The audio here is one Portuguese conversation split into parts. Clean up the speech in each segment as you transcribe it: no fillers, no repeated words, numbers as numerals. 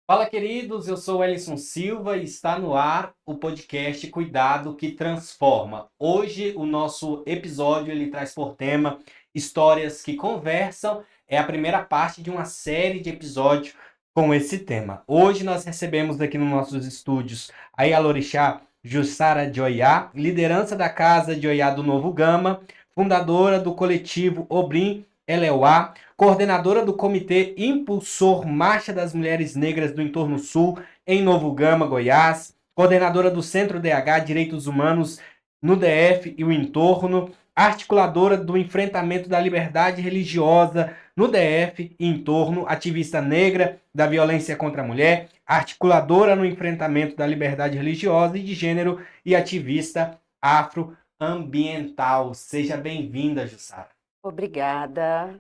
Fala, queridos, eu sou o Ellison Silva e está no ar o podcast Cuidado que Transforma. Hoje o nosso episódio ele traz por tema Histórias que Conversam. É a primeira parte de uma série de episódios com esse tema. Hoje nós recebemos aqui nos nossos estúdios a Yalorixá Jussara de Oiá, liderança da Casa de Oiá do Novo Gama, fundadora do coletivo Obrim Eleuá, coordenadora do Comitê Impulsor Marcha das Mulheres Negras do Entorno Sul, em Novo Gama, Goiás, coordenadora do Centro DH Direitos Humanos no DF e o entorno, articuladora do enfrentamento da liberdade religiosa no DF e entorno, ativista negra da violência contra a mulher, articuladora no enfrentamento da liberdade religiosa e de gênero e ativista afroambiental. Seja bem-vinda, Jussara. Obrigada.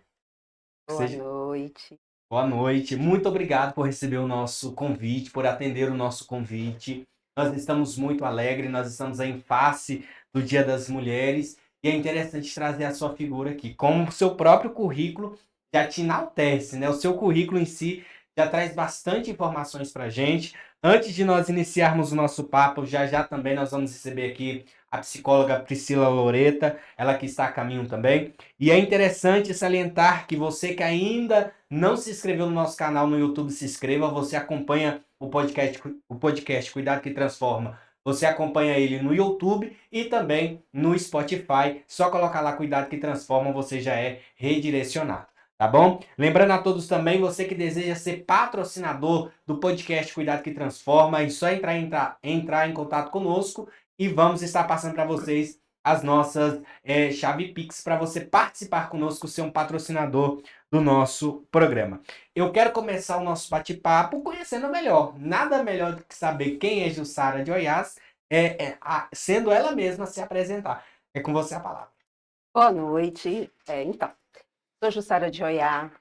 Boa Seja noite. Boa noite, muito obrigado por receber o nosso convite, por atender o nosso convite. Nós estamos muito alegres, nós estamos aí em face do Dia das Mulheres e é interessante trazer a sua figura aqui. Como o seu próprio currículo já te enaltece, né? O seu currículo em si já traz bastante informações para a gente. Antes de nós iniciarmos o nosso papo, já já também nós vamos receber aqui a psicóloga Priscila Loreta, ela que está a caminho também. E é interessante salientar que você que ainda não se inscreveu no nosso canal no YouTube, se inscreva. Você acompanha o podcast Cuidado que Transforma. Você acompanha ele no YouTube e também no Spotify. Só colocar lá Cuidado que Transforma, você já é redirecionado. Tá bom? Lembrando a todos também, você que deseja ser patrocinador do podcast Cuidado que Transforma, é só entrar em contato conosco e vamos estar passando para vocês as nossas chave Pix para você participar conosco, ser um patrocinador do nosso programa. Eu quero começar o nosso bate-papo conhecendo melhor. Nada melhor do que saber quem é Jussara de Oiás, sendo ela mesma se apresentar. É com você a palavra. Boa noite. Sou Jussara de Oiá.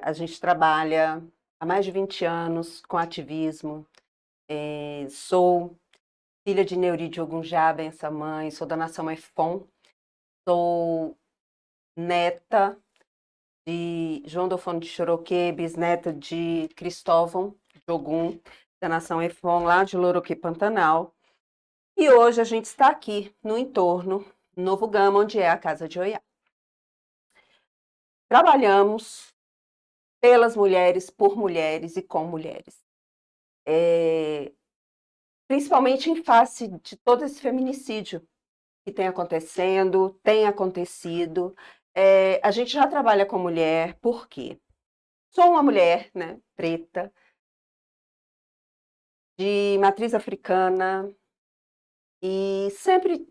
A gente trabalha há mais de 20 anos com ativismo. Sou filha de Neuri de Ogunjá, benção mãe, sou da nação Efon. Sou neta de João Dolfano de Choroquê, bisneta de Cristóvão de Ogum, da nação Efon, lá de Loroquê, Pantanal. E hoje a gente está aqui no entorno Novo Gama, onde é a Casa de Oiá. Trabalhamos pelas mulheres, por mulheres e com mulheres. Principalmente em face de todo esse feminicídio que tem acontecido. A gente já trabalha com mulher, por quê? Sou uma mulher, né, preta, de matriz africana, e sempre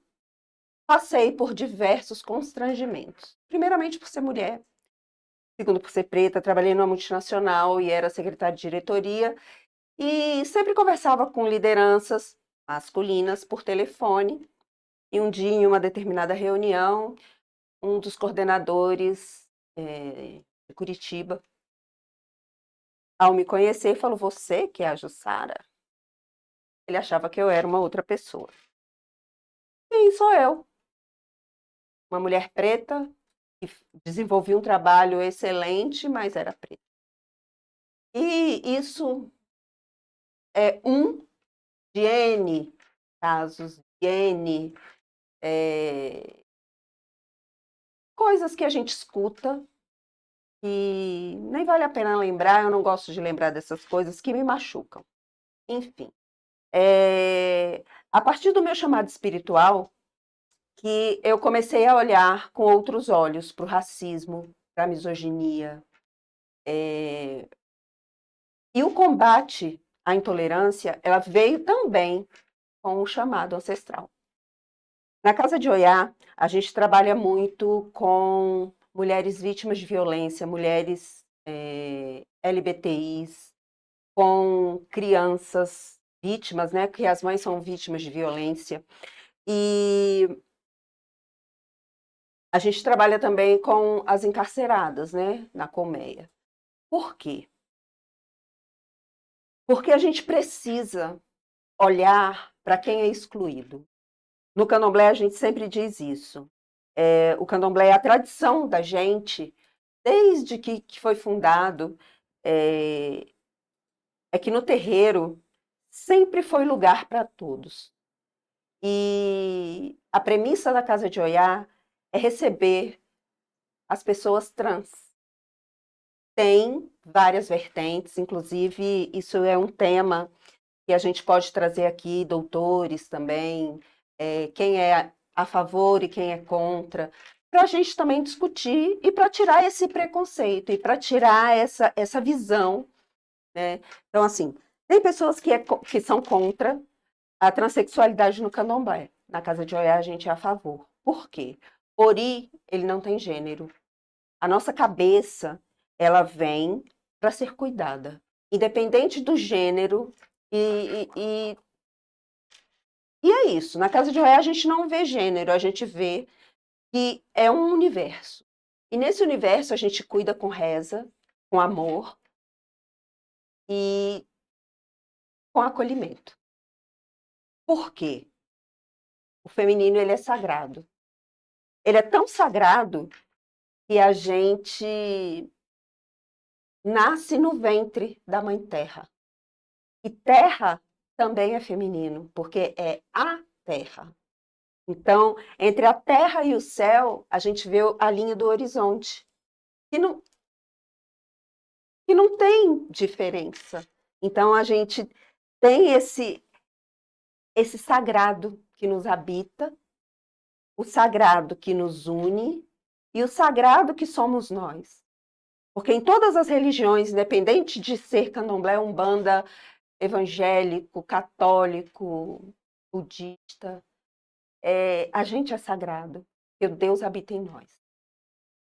passei por diversos constrangimentos. Primeiramente por ser mulher, segundo por ser preta, trabalhei numa multinacional e era secretária de diretoria, e sempre conversava com lideranças masculinas por telefone. E um dia, em uma determinada reunião, um dos coordenadores de Curitiba, ao me conhecer, falou: "Você que é a Jussara?" Ele achava que eu era uma outra pessoa. Quem sou eu? Uma mulher preta que desenvolvi um trabalho excelente, mas era preta. E isso é um de N casos, de N coisas que a gente escuta e nem vale a pena lembrar. Eu não gosto de lembrar dessas coisas que me machucam. Enfim, a partir do meu chamado espiritual, que eu comecei a olhar com outros olhos para o racismo, para a misoginia, e o combate à intolerância, ela veio também com o chamado ancestral. Na Casa de Oiá, a gente trabalha muito com mulheres vítimas de violência, mulheres LGBTIs, com crianças vítimas, né, que as mães são vítimas de violência. E a gente trabalha também com as encarceradas, né, na colmeia. Por quê? Porque a gente precisa olhar para quem é excluído. No candomblé, a gente sempre diz isso. O candomblé é a tradição da gente, desde que foi fundado. é que no terreiro sempre foi lugar para todos. E a premissa da Casa de Oiá é receber as pessoas trans. Tem várias vertentes, inclusive isso é um tema que a gente pode trazer aqui, doutores também, quem é a favor e quem é contra, para a gente também discutir e para tirar esse preconceito e para tirar essa visão, né? Então, assim, tem pessoas que são contra a transexualidade no candomblé. Na Casa de Oiá, a gente é a favor. Por quê? Ori, ele não tem gênero. A nossa cabeça, ela vem para ser cuidada, independente do gênero. E é isso. Na Casa de Oiá, a gente não vê gênero, a gente vê que é um universo. E nesse universo, a gente cuida com reza, com amor e com acolhimento. Por quê? O feminino, ele é sagrado. Ele é tão sagrado que a gente nasce no ventre da Mãe Terra. E terra também é feminino, porque é a terra. Então, entre a terra e o céu, a gente vê a linha do horizonte, que não tem diferença. Então, a gente tem esse sagrado que nos habita, o sagrado que nos une e o sagrado que somos nós. Porque em todas as religiões, independente de ser candomblé, umbanda, evangélico, católico, budista, a gente é sagrado, porque Deus habita em nós.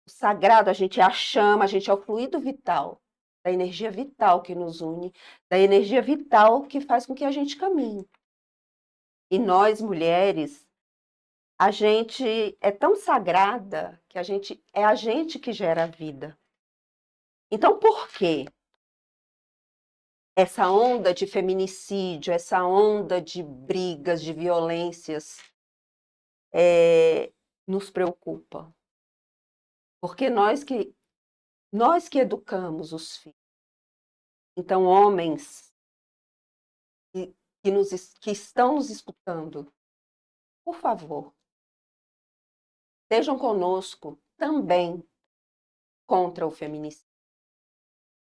O sagrado, a gente é a chama, a gente é o fluido vital, da energia vital que nos une, da energia vital que faz com que a gente caminhe. E nós, mulheres, a gente é tão sagrada que é a gente que gera a vida. Então, por quê? Essa onda de feminicídio, essa onda de brigas, de violências, nos preocupa. Porque nós que educamos os filhos. Então, homens que estão nos escutando, por favor, estejam conosco também contra o feminicídio.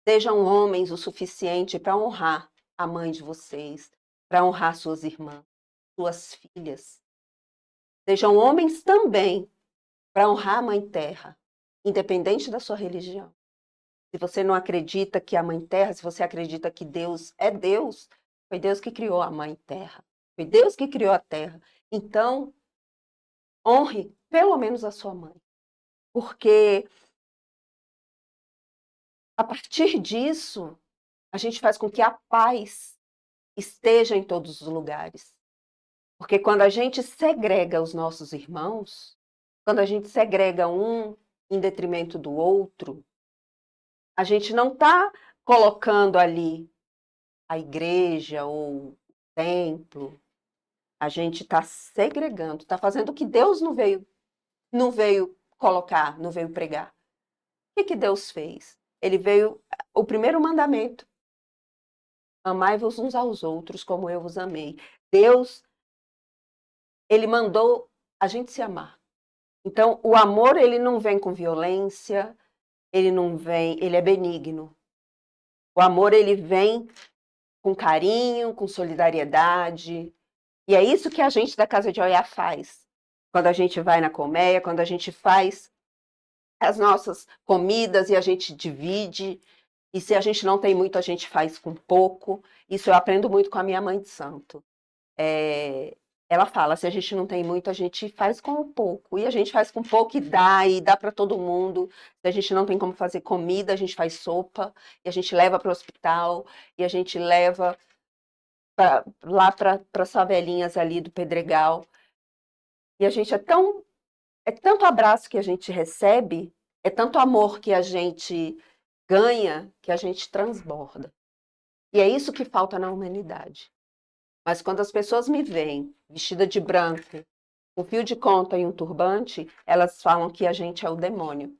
Sejam homens o suficiente para honrar a mãe de vocês, para honrar suas irmãs, suas filhas. Sejam homens também para honrar a Mãe Terra, independente da sua religião. Se você não acredita que a Mãe Terra, se você acredita que Deus é Deus, foi Deus que criou a Mãe Terra. Foi Deus que criou a Terra. Então, honre pelo menos a sua mãe. Porque a partir disso, a gente faz com que a paz esteja em todos os lugares. Porque quando a gente segrega os nossos irmãos, quando a gente segrega um em detrimento do outro, a gente não está colocando ali a igreja ou o templo, a gente está segregando, está fazendo o que Deus não veio colocar, não veio pregar. O que Deus fez? Ele veio, o primeiro mandamento, amai-vos uns aos outros como eu vos amei. Deus, ele mandou a gente se amar. Então, o amor, ele não vem com violência, ele é benigno. O amor, ele vem com carinho, com solidariedade. E é isso que a gente da Casa de Oiá faz. Quando a gente vai na colmeia, quando a gente faz as nossas comidas e a gente divide. E se a gente não tem muito, a gente faz com pouco. Isso eu aprendo muito com a minha mãe de santo. Ela fala, se a gente não tem muito, a gente faz com pouco. E a gente faz com pouco e dá para todo mundo. Se a gente não tem como fazer comida, a gente faz sopa. E a gente leva para o hospital. E a gente leva lá para as favelinhas ali do Pedregal. E a gente é tanto abraço que a gente recebe, é tanto amor que a gente ganha, que a gente transborda. E é isso que falta na humanidade. Mas quando as pessoas me veem vestida de branco, com fio de conta e um turbante, elas falam que a gente é o demônio.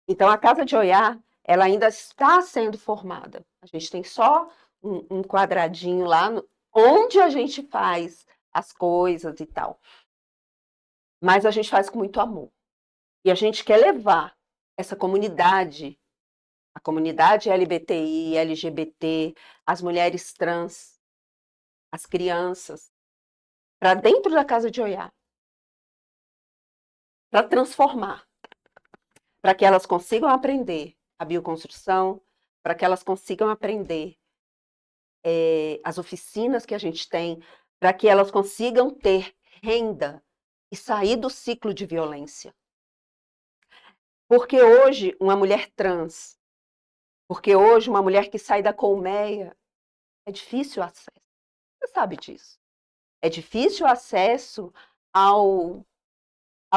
Então a Casa de Oiá ela ainda está sendo formada. A gente tem só um quadradinho lá onde a gente faz as coisas e tal. Mas a gente faz com muito amor. E a gente quer levar essa comunidade, a comunidade LGBTI, LGBT, as mulheres trans, as crianças, para dentro da casa de Oiá, para transformar, para que elas consigam aprender a bioconstrução, para que elas consigam aprender as oficinas que a gente tem, para que elas consigam ter renda e sair do ciclo de violência. Porque hoje uma mulher trans, porque hoje uma mulher que sai da colmeia, é difícil o acesso. Você sabe disso. É difícil o acesso ao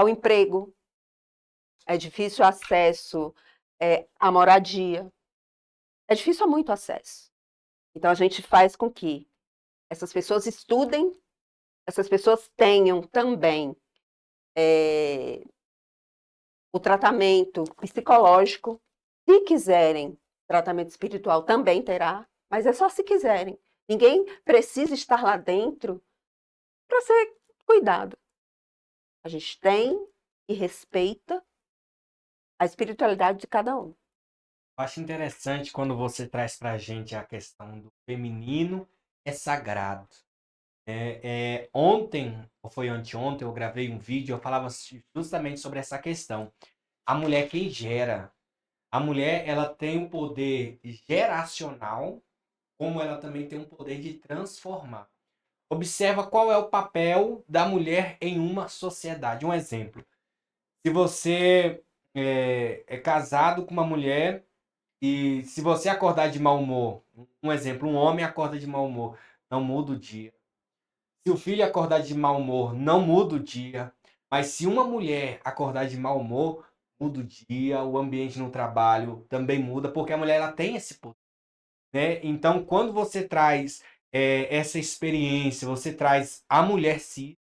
emprego, é difícil o acesso à moradia, é difícil muito acesso. Então a gente faz com que essas pessoas estudem, essas pessoas tenham também o tratamento psicológico. Se quiserem, tratamento espiritual também terá, mas é só se quiserem. Ninguém precisa estar lá dentro para ser cuidado. A gente tem e respeita a espiritualidade de cada um. Eu acho interessante quando você traz pra gente a questão do feminino é sagrado. Ontem, ou foi anteontem, eu gravei um vídeo, eu falava justamente sobre essa questão. A mulher quem gera. A mulher, ela tem um poder geracional, como ela também tem um poder de transformar. Observa qual é o papel da mulher em uma sociedade. Um exemplo. Se você é casado com uma mulher e se você acordar de mau humor, um exemplo, um homem acorda de mau humor, não muda o dia. Se o filho acordar de mau humor, não muda o dia. Mas se uma mulher acordar de mau humor, muda o dia, o ambiente no trabalho também muda, porque a mulher ela tem esse poder, né? Então, quando você traz essa experiência, você traz a mulher cis,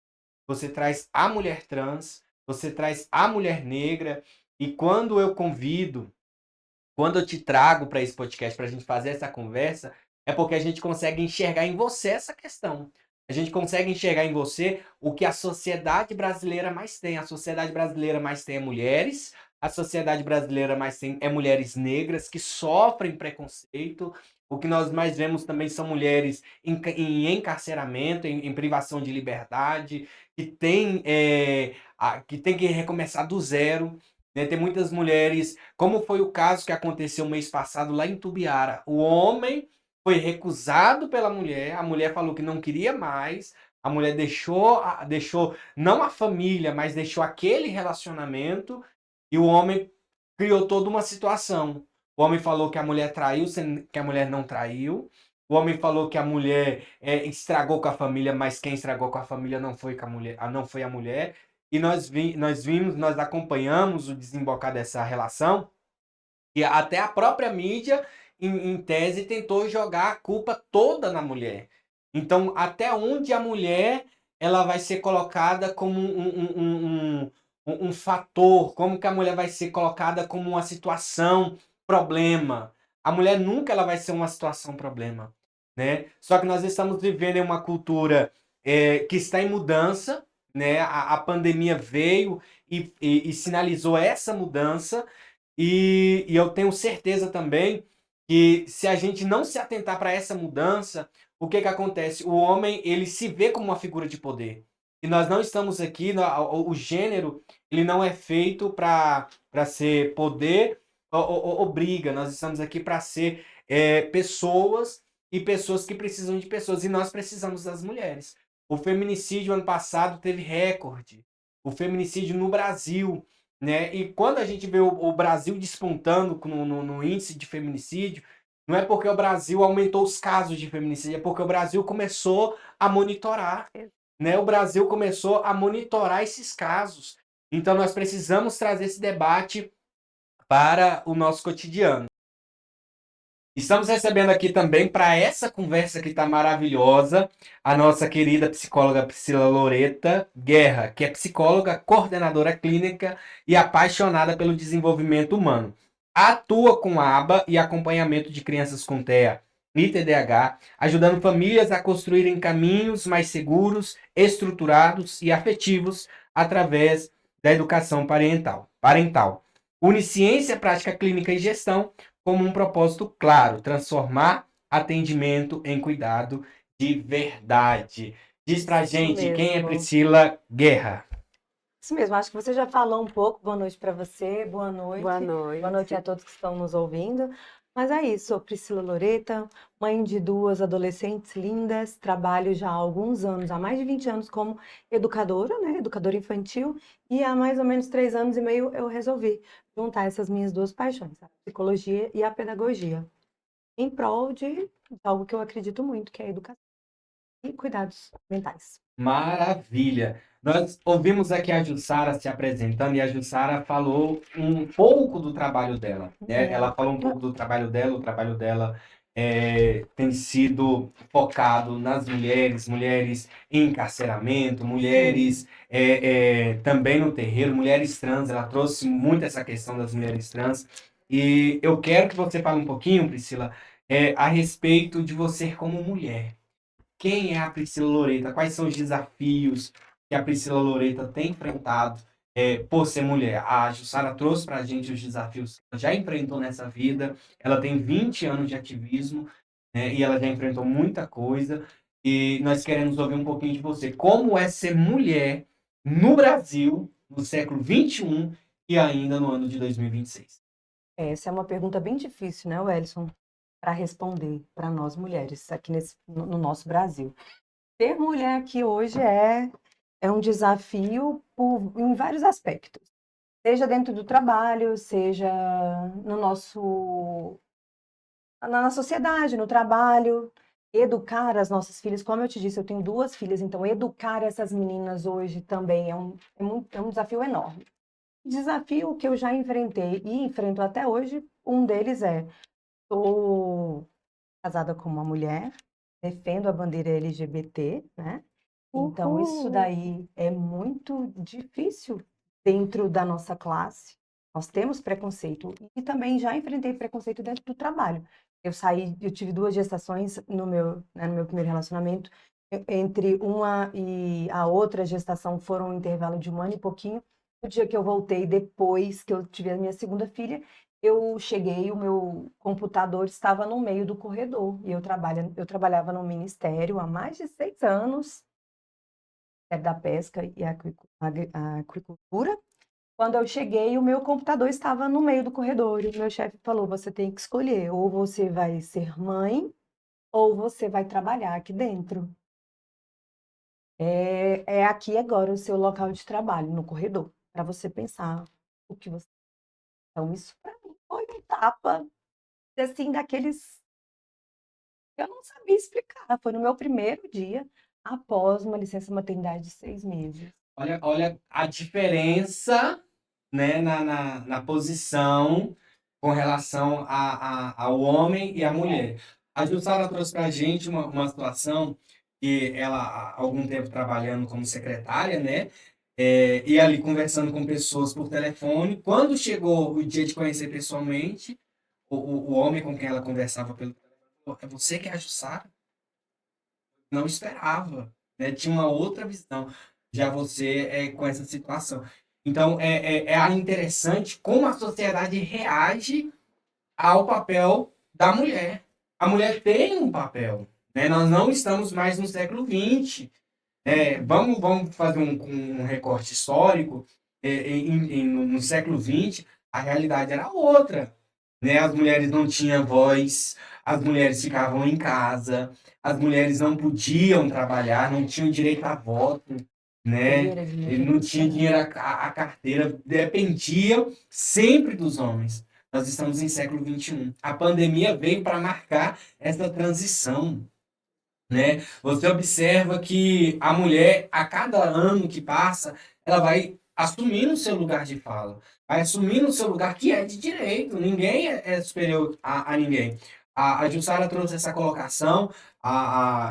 você traz a mulher trans, você traz a mulher negra, e quando eu te trago para esse podcast, para a gente fazer essa conversa, é porque a gente consegue enxergar em você essa questão. A gente consegue enxergar em você o que a sociedade brasileira mais tem. A sociedade brasileira mais tem é mulheres, a sociedade brasileira mais tem é mulheres negras que sofrem preconceito. O que nós mais vemos também são mulheres em encarceramento, em privação de liberdade, que tem que recomeçar do zero, né? Tem muitas mulheres, como foi o caso que aconteceu mês passado lá em Tubiara. O homem foi recusado pela mulher, a mulher falou que não queria mais, a mulher deixou não a família, mas deixou aquele relacionamento, e o homem criou toda uma situação. O homem falou que a mulher traiu, sendo que a mulher não traiu. O homem falou que a mulher estragou com a família, mas quem estragou com a família não foi, não foi a mulher. E nós acompanhamos o desembocar dessa relação, e até a própria mídia, em tese, tentou jogar a culpa toda na mulher. Então, até onde a mulher ela vai ser colocada como um fator, como que a mulher vai ser colocada como uma situação problema. A mulher nunca ela vai ser uma situação problema, né? Só que nós estamos vivendo em uma cultura que está em mudança, né? A pandemia veio e sinalizou essa mudança, e eu tenho certeza também que se a gente não se atentar para essa mudança, o que que acontece? O homem, ele se vê como uma figura de poder. E nós não estamos aqui, o gênero, ele não é feito para ser poder ou briga. Nós estamos aqui para ser pessoas, e pessoas que precisam de pessoas. E nós precisamos das mulheres. O feminicídio ano passado teve recorde. O feminicídio no Brasil, né? E quando a gente vê o Brasil despontando no índice de feminicídio, não é porque o Brasil aumentou os casos de feminicídio, é porque o Brasil começou a monitorar, né? O Brasil começou a monitorar esses casos. Então nós precisamos trazer esse debate para o nosso cotidiano. Estamos recebendo aqui também, para essa conversa que está maravilhosa, a nossa querida psicóloga Priscila Loreta Guerra, que é psicóloga, coordenadora clínica e apaixonada pelo desenvolvimento humano. atua com aba e acompanhamento de crianças com TEA e TDAH, ajudando famílias a construírem caminhos mais seguros, estruturados e afetivos através da educação parental. Une ciência, prática clínica e gestão como um propósito claro, transformar atendimento em cuidado de verdade. Diz pra Isso gente quem é mesmo. Priscila Guerra. Isso mesmo, acho que você já falou um pouco. Boa noite para você, boa noite. Boa noite. Boa noite a todos que estão nos ouvindo. Mas é isso, sou Priscila Loreta, mãe de duas adolescentes lindas, trabalho já há alguns anos, há mais de 20 anos como educadora, né, educadora infantil, e há mais ou menos 3 anos e meio eu resolvi juntar essas minhas duas paixões, a psicologia e a pedagogia, em prol de algo que eu acredito muito, que é a educação e cuidados mentais. Maravilha! Nós ouvimos aqui a Jussara se apresentando e a Jussara falou um pouco do trabalho dela, né? Ela falou um pouco do trabalho dela, o trabalho dela tem sido focado nas mulheres, mulheres em encarceramento, mulheres também no terreiro, mulheres trans, ela trouxe muito essa questão das mulheres trans. E eu quero que você fale um pouquinho, Priscila, a respeito de você como mulher. Quem é a Priscila Loreta? Quais são os desafios que a Priscila Loreta tem enfrentado por ser mulher? A Jussara trouxe para a gente os desafios que ela já enfrentou nessa vida. Ela tem 20 anos de ativismo, né, e ela já enfrentou muita coisa. E nós queremos ouvir um pouquinho de você. Como é ser mulher no Brasil, no século XXI e ainda no ano de 2026? Essa é uma pergunta bem difícil, né, Wellington, para responder para nós mulheres aqui no nosso Brasil. Ser mulher aqui hoje é um desafio em vários aspectos, seja dentro do trabalho, seja no na sociedade, no trabalho. Educar as nossas filhas, como eu te disse, eu tenho duas filhas, então educar essas meninas hoje também é um desafio enorme. Desafio que eu já enfrentei e enfrento até hoje, um deles sou casada com uma mulher, defendo a bandeira LGBT, né? Então, isso Uhul. daí é muito difícil dentro da nossa classe. Nós temos preconceito e também já enfrentei preconceito dentro do trabalho. Eu tive duas gestações né, no meu primeiro relacionamento. Entre uma e a outra gestação foram um intervalo de 1 ano e pouquinho. No dia que eu voltei, depois que eu tive a minha segunda filha, eu cheguei, o meu computador estava no meio do corredor. E eu trabalhava no ministério há mais de 6 anos, da pesca e aquicultura. Quando eu cheguei, o meu computador estava no meio do corredor e o meu chefe falou: você tem que escolher, ou você vai ser mãe, ou você vai trabalhar aqui dentro. É aqui agora o seu local de trabalho, no corredor, para você pensar o que você. Então, isso para mim foi um tapa, assim, daqueles que eu não sabia explicar. Foi no meu primeiro dia, após uma licença maternidade de 6 meses. Olha a diferença, né, na posição com relação ao homem e à mulher. A Jussara trouxe para a gente uma situação que ela, há algum tempo trabalhando como secretária, né, e ali conversando com pessoas por telefone. Quando chegou o dia de conhecer pessoalmente, o homem com quem ela conversava pelo telefone falou: é você que é a Jussara? Não esperava, né? Tinha uma outra visão. Já você com essa situação. Então, é interessante como a sociedade reage ao papel da mulher. A mulher tem um papel, né? Nós não estamos mais no século XX. Vamos fazer um recorte histórico. No século XX, a realidade era outra, né? As mulheres não tinham voz, as mulheres ficavam em casa, as mulheres não podiam trabalhar, não tinham direito a voto, né? Carteira de Ele não tinha motorista, né? dinheiro a carteira, dependia sempre dos homens. Nós estamos em século XXI. A pandemia veio para marcar essa transição, né? Você observa que a mulher, a cada ano que passa, ela vai assumindo o seu lugar de fala, vai assumindo o seu lugar que é de direito. Ninguém é superior a ninguém. A Jussara trouxe essa colocação,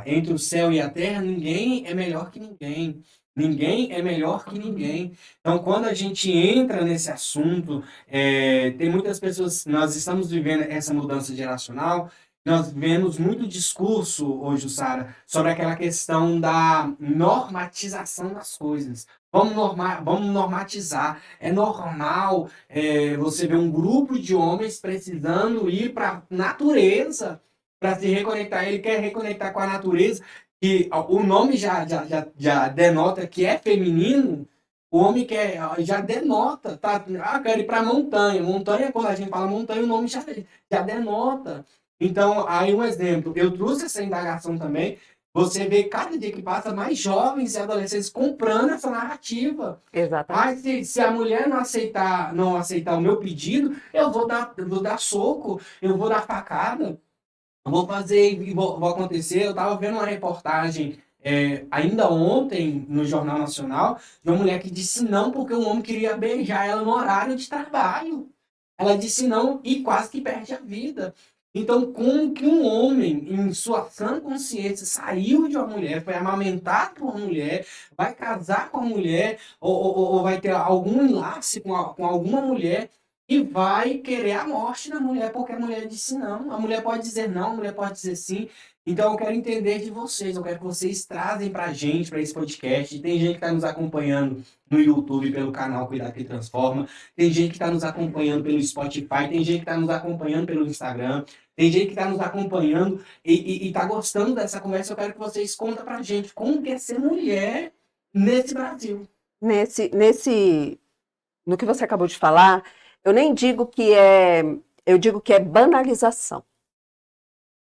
entre o céu e a terra, ninguém é melhor que ninguém. Ninguém é melhor que ninguém. Então, quando a gente entra nesse assunto, tem muitas pessoas, nós estamos vivendo essa mudança geracional, nós vemos muito discurso hoje, Sara, sobre aquela questão da normatização das coisas. Vamos normatizar. É normal você ver um grupo de homens precisando ir para a natureza para se reconectar. Ele quer reconectar com a natureza, que o nome já denota que é feminino. O homem quer, já denota, tá? Quero ir para a montanha. Montanha, quando a gente fala montanha, o nome já denota. Então, aí um exemplo. Eu trouxe essa indagação também. Você vê cada dia que passa mais jovens e adolescentes comprando essa narrativa. Exatamente. Mas se a mulher não aceitar o meu pedido, eu vou dar soco, eu vou dar facada, eu vou fazer e vou acontecer. Eu estava vendo uma reportagem ainda ontem no Jornal Nacional de uma mulher que disse não porque um homem queria beijar ela no horário de trabalho. Ela disse não e quase que perde a vida. Então, como que um homem, em sua sã consciência, saiu de uma mulher, foi amamentado por uma mulher, vai casar com a mulher, ou vai ter algum enlace com alguma mulher, e vai querer a morte da mulher, porque a mulher disse não. A mulher pode dizer não, a mulher pode dizer sim. Então, eu quero entender de vocês, eu quero que vocês trazem pra gente, para esse podcast. Tem gente que está nos acompanhando no YouTube, pelo canal Cuidar que Transforma. Tem gente que está nos acompanhando pelo Spotify. Tem gente que está nos acompanhando pelo Instagram. Tem gente que está nos acompanhando e está gostando dessa conversa. Eu quero que vocês contem pra gente como que é ser mulher nesse Brasil. No que você acabou de falar, eu nem digo que é, eu digo que é banalização.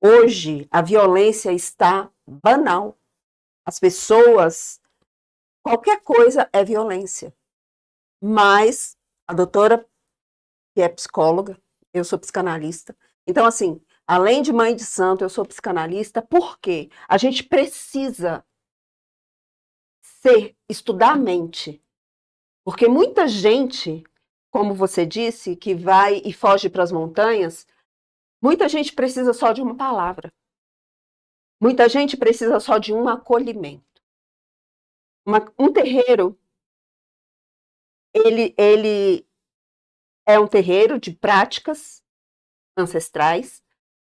Hoje, a violência está banal. As pessoas, qualquer coisa é violência. Mas a doutora, que é psicóloga, eu sou psicanalista. Então, assim, além de mãe de santo, eu sou psicanalista, porque a gente precisa estudar a mente. Porque muita gente, como você disse, que vai e foge para as montanhas, muita gente precisa só de uma palavra. Muita gente precisa só de um acolhimento. Um terreiro, ele é um terreiro de práticas ancestrais,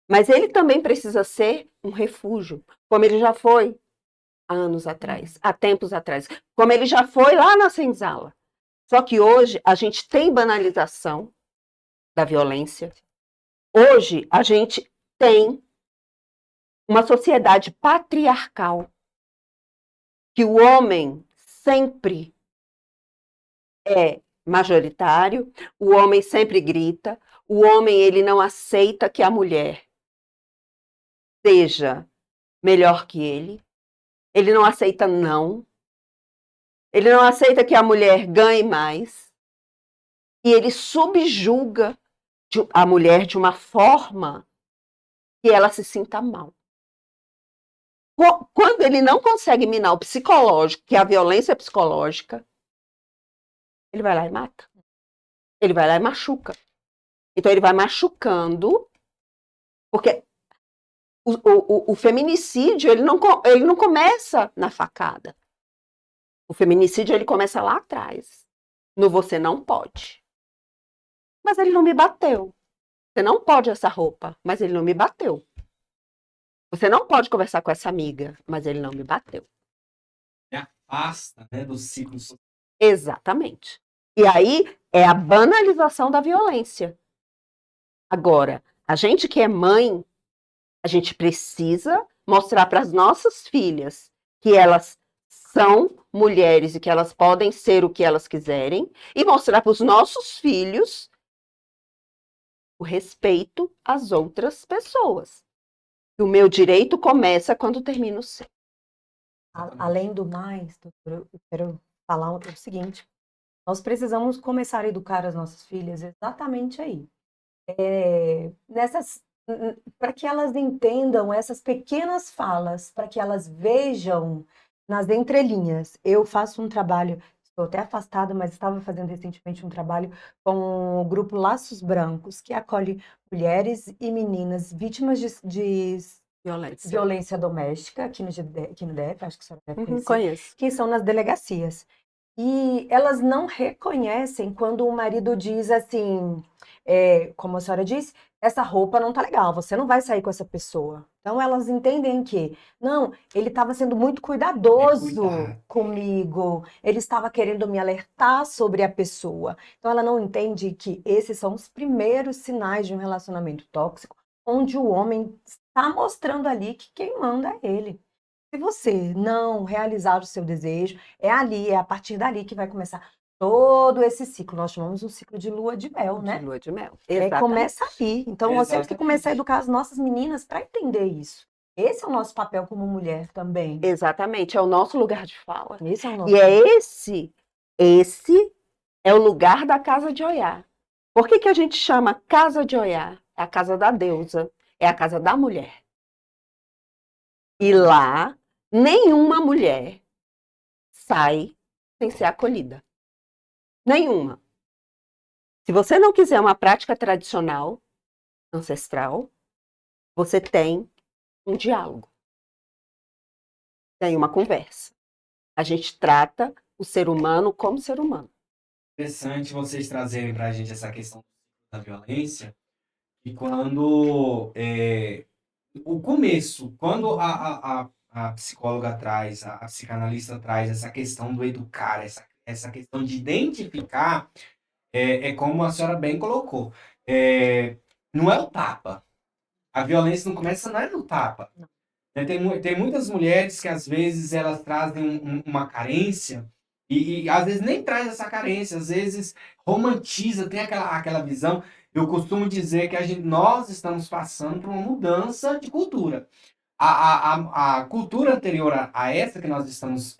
mas ele também precisa ser um refúgio, como ele já foi há anos atrás, há tempos atrás, como ele já foi lá na senzala. Só que hoje a gente tem banalização da violência. Hoje a gente tem uma sociedade patriarcal, que o homem sempre é majoritário, o homem sempre grita, o homem ele não aceita que a mulher seja melhor que ele não aceita não, ele não aceita que a mulher ganhe mais, e ele subjuga a mulher de uma forma que ela se sinta mal. Quando ele não consegue minar o psicológico, que é a violência psicológica, ele vai lá e mata. Ele vai lá e machuca. Então ele vai machucando, porque o feminicídio ele não começa na facada. O feminicídio ele começa lá atrás, no você não pode. Mas ele não me bateu. Você não pode essa roupa, mas ele não me bateu. Você não pode conversar com essa amiga, mas ele não me bateu. Me afasta, né, do ciclo social. Exatamente. E aí é a banalização da violência. Agora, a gente que é mãe, a gente precisa mostrar para as nossas filhas que elas são mulheres e que elas podem ser o que elas quiserem, e mostrar para os nossos filhos o respeito às outras pessoas. O meu direito começa quando termina o seu. Além do mais, doutora, eu quero falar o seguinte: nós precisamos começar a educar as nossas filhas exatamente aí. Para que elas entendam essas pequenas falas, para que elas vejam nas entrelinhas. Eu faço um trabalho, estou até afastada, mas estava fazendo recentemente um trabalho com o grupo Laços Brancos, que acolhe mulheres e meninas vítimas de Violência. violência doméstica, aqui no DF, acho que a senhora deve conhecer, Conheço. que são nas delegacias. E elas não reconhecem quando o marido diz assim, como a senhora disse, essa roupa não tá legal, você não vai sair com essa pessoa. Então elas entendem que, não, ele estava sendo muito cuidadoso Cuidado. comigo, ele estava querendo me alertar sobre a pessoa. Então ela não entende que esses são os primeiros sinais de um relacionamento tóxico, onde o homem está mostrando ali que quem manda é ele. Se você não realizar o seu desejo, é a partir dali que vai começar todo esse ciclo. Nós chamamos um ciclo de lua de mel, De né? lua de mel. Começa aí. Então, nós temos que Exatamente. começar a educar as nossas meninas para entender isso. Esse é o nosso papel como mulher também. Exatamente, é o nosso lugar de fala. Esse é o nosso E é papel. esse é o lugar da casa de Oiá. Por que a gente chama casa de Oiá? É a casa da deusa, é a casa da mulher. E lá, nenhuma mulher sai sem ser acolhida. Nenhuma. Se você não quiser uma prática tradicional, ancestral, você tem um diálogo. Tem uma conversa. A gente trata o ser humano como ser humano. Interessante vocês trazerem para a gente essa questão da violência. E quando o começo, quando a psicóloga traz, a psicanalista traz essa questão do educar, essa questão de identificar, é como a senhora bem colocou. Não é o tapa. A violência não começa, não é no tapa. Né? Tem muitas mulheres que às vezes elas trazem uma carência e às vezes nem traz essa carência, às vezes romantiza, tem aquela visão. Eu costumo dizer que nós estamos passando por uma mudança de cultura. A cultura anterior a essa que nós estamos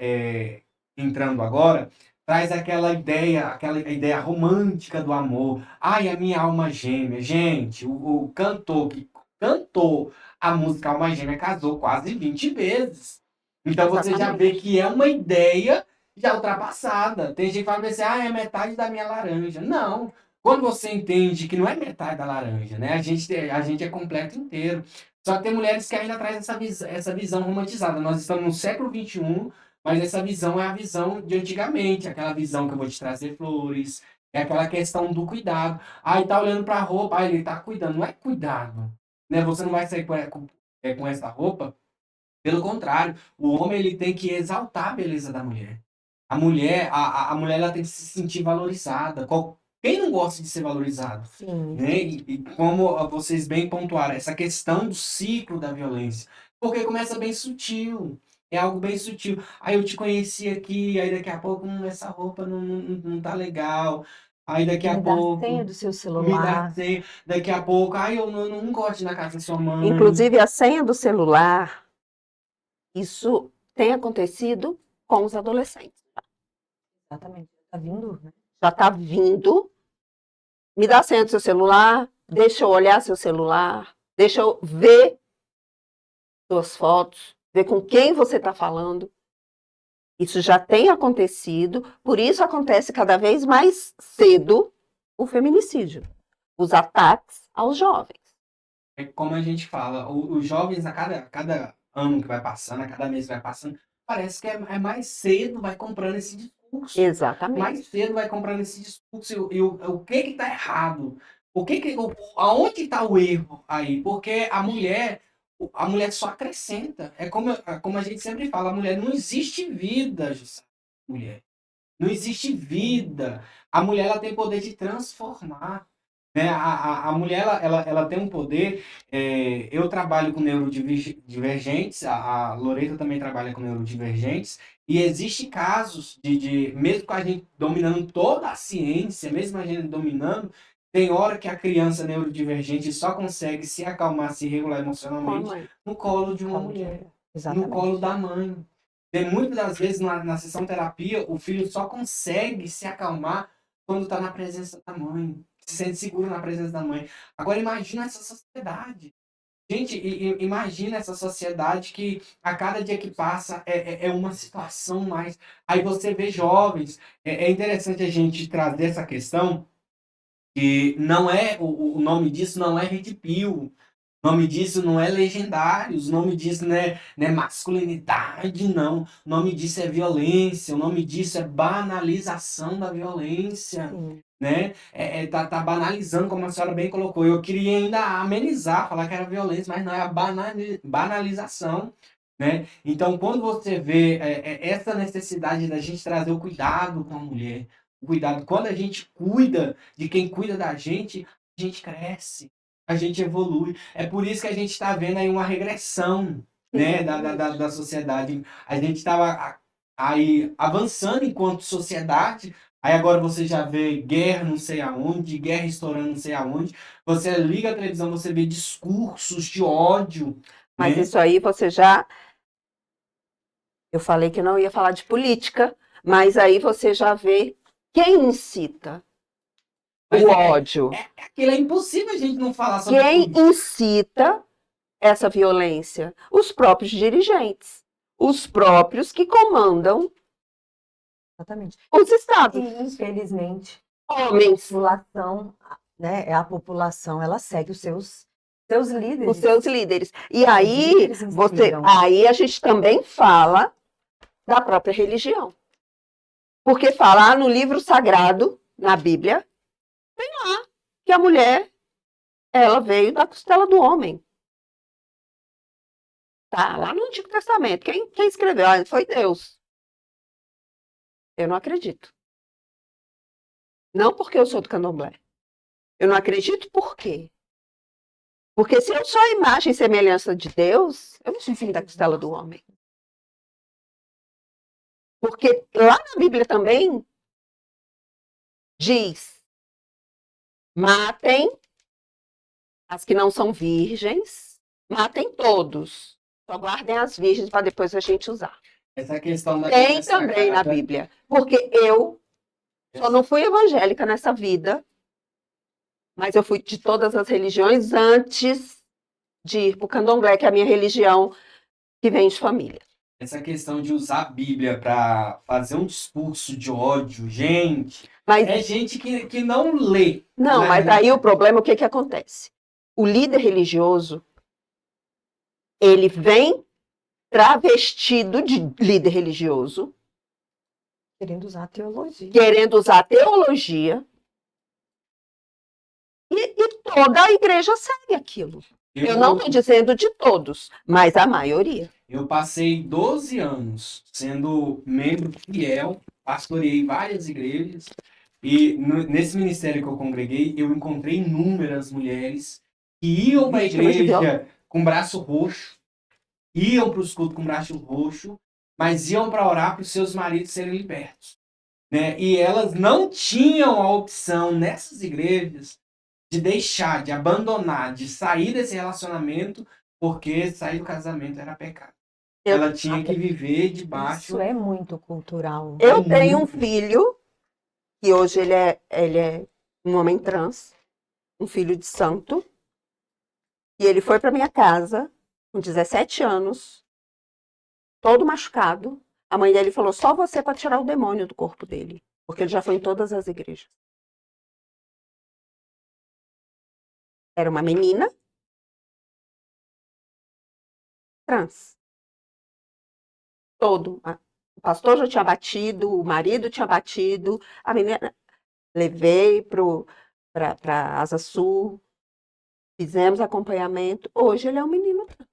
entrando agora traz aquela ideia romântica do amor. Ai, a minha alma gêmea. Gente, o cantor que cantou a música Alma Gêmea casou quase 20 vezes. Então você já vê que é uma ideia já ultrapassada. Tem gente que fala assim, é metade da minha laranja. Não. Quando você entende que não é metade da laranja, né? A gente é completo inteiro. Só que tem mulheres que ainda trazem essa visão romantizada. Nós estamos no século XXI, mas essa visão é a visão de antigamente. Aquela visão que eu vou te trazer flores. É aquela questão do cuidado. Aí tá olhando pra roupa, ele tá cuidando. Não é cuidado. Né? Você não vai sair com essa roupa. Pelo contrário, o homem ele tem que exaltar a beleza da mulher. A mulher ela tem que se sentir valorizada. Quem não gosta de ser valorizado? Sim. Né? E como vocês bem pontuaram, essa questão do ciclo da violência. Porque começa bem sutil. É algo bem sutil. Aí eu te conheci aqui, aí daqui a pouco essa roupa não tá legal. Aí daqui a Me dá a pouco senha do seu me dá celular. senha. Daqui a pouco, eu não gosto de ir na casa da sua mãe. Inclusive, a senha do celular, isso tem acontecido com os adolescentes. Exatamente. Tá vindo, né? Já está vindo. Me dá a senha do seu celular, deixa eu olhar seu celular, deixa eu ver suas fotos, ver com quem você está falando. Isso já tem acontecido, por isso acontece cada vez mais cedo o feminicídio, os ataques aos jovens. É como a gente fala, os jovens, a cada ano que vai passando, a cada mês que vai passando, parece que é mais cedo, vai comprando esse discurso. Exatamente. Mais cedo vai comprando esse discurso. E o que está errado? Aonde está o erro aí? Porque a mulher só acrescenta. É como a gente sempre fala, a mulher não existe vida, Jussara. Mulher. Não existe vida. A mulher ela tem poder de transformar. Né? A mulher ela tem um poder. Eu trabalho com neurodivergentes, a Loreta também trabalha com neurodivergentes, e existe casos mesmo com a gente dominando toda a ciência, mesmo a gente dominando, tem hora que a criança neurodivergente só consegue se acalmar, se regular emocionalmente no colo de uma mulher, no colo da mãe. Tem muitas das vezes na sessão terapia, o filho só consegue se acalmar quando está na presença da mãe, se sente seguro na presença da mãe. Agora imagina essa sociedade. Gente, imagina essa sociedade que a cada dia que passa é uma situação mais. Aí você vê jovens. É interessante a gente trazer essa questão, que não é o nome disso não é Red Pill. O nome disso não é Legendários, o nome disso não é masculinidade, não. O nome disso é violência, o nome disso é banalização da violência, Sim. né? Tá banalizando, como a senhora bem colocou. Eu queria ainda amenizar, falar que era violência, mas não é a banalização, né? Então, quando você vê essa necessidade da gente trazer o cuidado com a mulher, o cuidado, quando a gente cuida de quem cuida da gente, a gente cresce, a gente evolui. É por isso que a gente está vendo aí uma regressão, né, da sociedade. A gente estava aí avançando enquanto sociedade, aí agora você já vê guerra não sei aonde, guerra estourando não sei aonde. Você liga a televisão, você vê discursos de ódio, Mas né? isso aí você já. Eu falei que não ia falar de política, mas aí você já vê quem incita Mas o ódio. aquilo é impossível a gente não falar sobre Quem política. incita essa violência? Os próprios dirigentes. Os próprios que comandam Exatamente. os estados. E, infelizmente, Homens. população, né, a população, ela segue os seus líderes. Os seus líderes. E Os aí, líderes inspiram. aí a gente também fala da própria religião. Porque fala no livro sagrado, na Bíblia, tem lá que a mulher, ela veio da costela do homem. Tá lá no Antigo Testamento. Quem escreveu? Foi Deus. Eu não acredito. Não porque eu sou do candomblé. Eu não acredito por quê? Porque se eu sou a imagem e semelhança de Deus, eu não sou filho da costela do homem. Porque lá na Bíblia também diz: matem as que não são virgens, matem todos. Só guardem as virgens para depois a gente usar. Essa questão da Tem também na Bíblia. Porque eu só não fui evangélica nessa vida, mas eu fui de todas as religiões antes de ir para o candomblé, que é a minha religião que vem de família. Essa questão de usar a Bíblia para fazer um discurso de ódio, gente, Mas, é gente que não lê. não, mas aí o problema, o que acontece? O líder religioso, ele vem travestido de líder religioso, Querendo usar a teologia. querendo usar a teologia, e toda a igreja segue aquilo. Eu não estou dizendo de todos, mas a maioria. Eu passei 12 anos sendo membro fiel, pastoreei várias igrejas, e nesse ministério que eu congreguei, eu encontrei inúmeras mulheres que iam para a igreja com braço roxo, iam para os cultos com braço roxo, mas iam para orar para os seus maridos serem libertos, né? E elas não tinham a opção nessas igrejas de deixar, de abandonar, de sair desse relacionamento, porque sair do casamento era pecado. Ela tinha que viver debaixo. Isso é muito cultural. Eu tenho um filho, que hoje ele é um homem trans, um filho de santo, e ele foi para minha casa com 17 anos, todo machucado. A mãe dele falou: só você para tirar o demônio do corpo dele, porque ele já foi em todas as igrejas. Era uma menina trans. Todo. O pastor já tinha batido, o marido tinha batido, a menina. Levei para Asa Sul, fizemos acompanhamento. Hoje ele é um menino trans.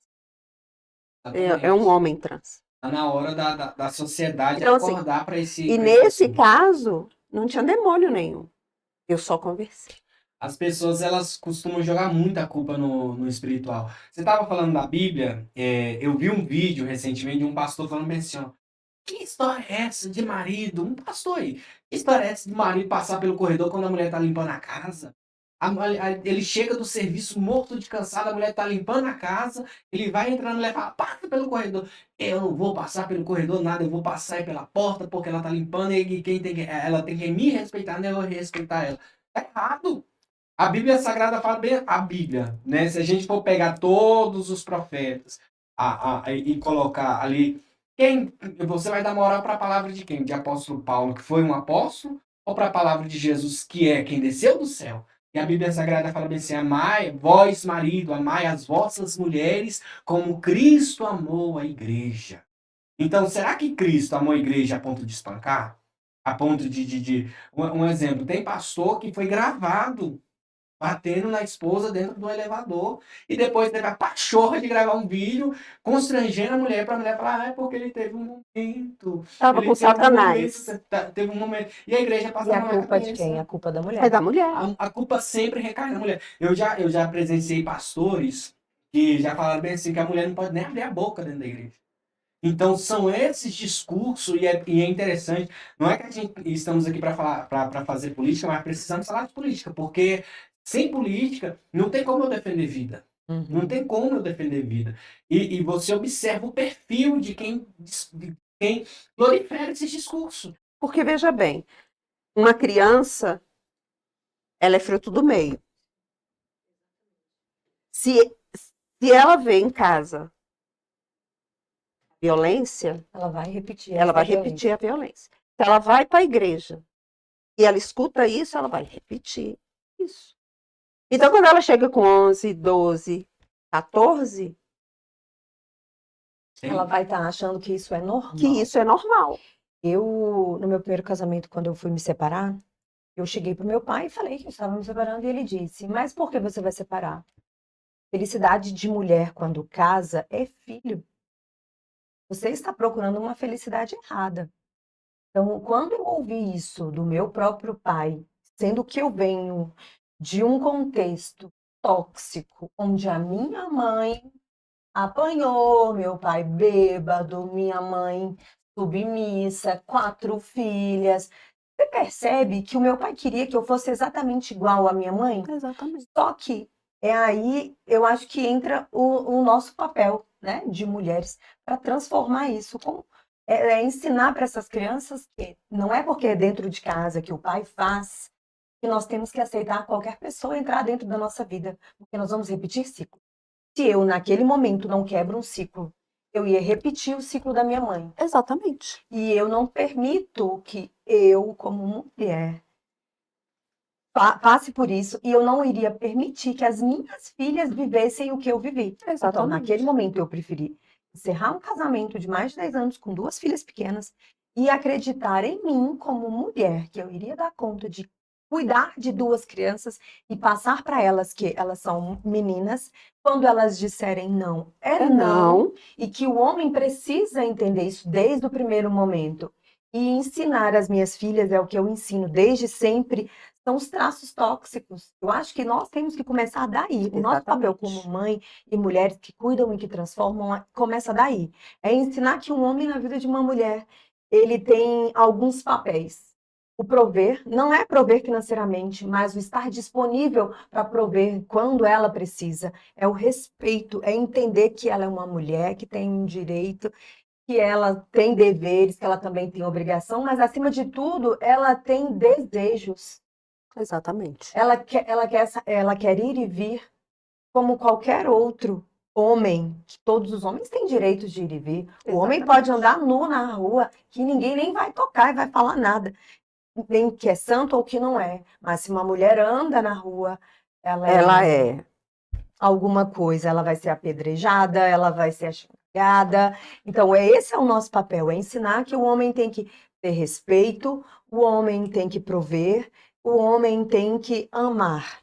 É um homem trans. Está na hora da sociedade então, acordar para esse. E nesse caso, não tinha demônio nenhum. Eu só conversei. As pessoas, elas costumam jogar muita culpa no espiritual. Você estava falando da Bíblia, eu vi um vídeo recentemente de um pastor falando bem assim, ó, que história é essa de marido? Um pastor aí. Que história é essa de marido passar pelo corredor quando a mulher está limpando a casa? Ele chega do serviço morto de cansado, a mulher está limpando a casa, ele vai entrando e fala, passa pelo corredor. Eu não vou passar pelo corredor nada, eu vou passar pela porta porque ela está limpando e ela tem que me respeitar, não eu respeitar ela. Tá errado. A Bíblia Sagrada fala bem a Bíblia, né? Se a gente for pegar todos os profetas e colocar ali, você vai dar moral para a palavra de quem? De apóstolo Paulo, que foi um apóstolo, ou para a palavra de Jesus, que é quem desceu do céu? E a Bíblia Sagrada fala bem assim: amai, vós, marido, amai as vossas mulheres como Cristo amou a igreja. Então, será que Cristo amou a igreja a ponto de espancar? A ponto um exemplo, tem pastor que foi gravado batendo na esposa dentro do elevador e depois teve a pachorra de gravar um vídeo constrangendo a mulher para a mulher falar, é porque ele teve um momento. Tava Ele com Satanás. teve um momento. E a igreja E passa a a mão na culpa de quem? cabeça. A culpa da É mulher. da mulher. A culpa sempre recai na mulher. Eu já presenciei pastores que já falaram bem assim que a mulher não pode nem abrir a boca dentro da igreja. Então, são esses discursos, e é interessante, não é que a gente estamos aqui para falar, para fazer política, mas precisamos falar de política, porque sem política não tem como eu defender vida. Não Uhum. tem como eu defender vida. E você observa o perfil de quem prolifera esses discursos. Porque, veja bem, uma criança, ela é fruto do meio. Se ela vê em casa violência, Ela vai repetir ela essa vai violência. repetir a violência. Se ela vai para a igreja e ela escuta isso, ela vai repetir isso. Então, quando ela chega com 11, 12, 14, Ela vai estar achando que isso é normal. que isso é normal. Eu, no meu primeiro casamento, quando eu fui me separar, eu cheguei pro meu pai e falei que eu estava me separando e ele disse, mas por que você vai separar? Felicidade de mulher quando casa é filho. Você está procurando uma felicidade errada. Então, quando eu ouvi isso do meu próprio pai, sendo que eu venho de um contexto tóxico, onde a minha mãe apanhou, meu pai bêbado, minha mãe submissa, 4 filhas. Você percebe que o meu pai queria que eu fosse exatamente igual à minha mãe? Exatamente. Só que é aí, eu acho que entra o nosso papel, né, de mulheres, para transformar isso. Ensinar para essas crianças que não é porque é dentro de casa que o pai faz que nós temos que aceitar qualquer pessoa entrar dentro da nossa vida, porque nós vamos repetir ciclo. Se eu, naquele momento, não quebro um ciclo, eu ia repetir o ciclo da minha mãe. Exatamente. E eu não permito que eu, como mulher, passe por isso, e eu não iria permitir que as minhas filhas vivessem o que eu vivi. Então, Exatamente. naquele momento, eu preferi encerrar um casamento de mais de 10 anos com 2 filhas pequenas e acreditar em mim como mulher, que eu iria dar conta de cuidar de 2 crianças e passar para elas que elas são meninas, quando elas disserem não, é não, Não. e que o homem precisa entender isso desde o primeiro momento. E ensinar as minhas filhas é o que eu ensino desde sempre, são os traços tóxicos. Eu acho que nós temos que começar daí. O nosso papel como mãe e mulheres que cuidam e que transformam começa daí. É ensinar que um homem na vida de uma mulher, ele tem alguns papéis. O prover, não é prover financeiramente, mas o estar disponível para prover quando ela precisa. É o respeito, é entender que ela é uma mulher, que tem um direito, que ela tem deveres, que ela também tem obrigação, mas acima de tudo, ela tem desejos. Exatamente. Ela quer ir e vir como qualquer outro homem, que todos os homens têm direito de ir e vir. O homem pode andar nu na rua, que ninguém nem vai tocar e vai falar nada, nem que é santo ou que não é. Mas se uma mulher anda na rua, Ela é. alguma coisa, ela vai ser apedrejada, ela vai ser xingada. Então, esse é o nosso papel, é ensinar que o homem tem que ter respeito, o homem tem que prover, o homem tem que amar.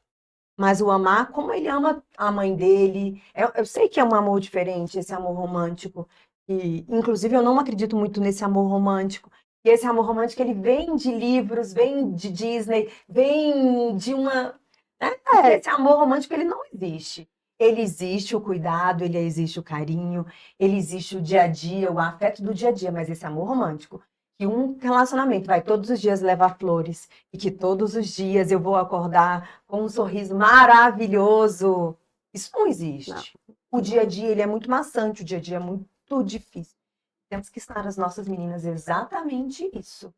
Mas o amar como ele ama a mãe dele. Eu sei que é um amor diferente, esse amor romântico. E, inclusive, eu não acredito muito nesse amor romântico. E esse amor romântico, ele vem de livros, vem de Disney, vem de uma... Né? Esse amor romântico, ele não existe. Ele existe o cuidado, ele existe o carinho, ele existe o dia a dia, o afeto do dia a dia. Mas esse amor romântico, que um relacionamento vai todos os dias levar flores, e que todos os dias eu vou acordar com um sorriso maravilhoso. Isso não existe. O dia a dia, ele é muito maçante, o dia a dia é muito difícil. Temos que ensinar as nossas meninas exatamente isso.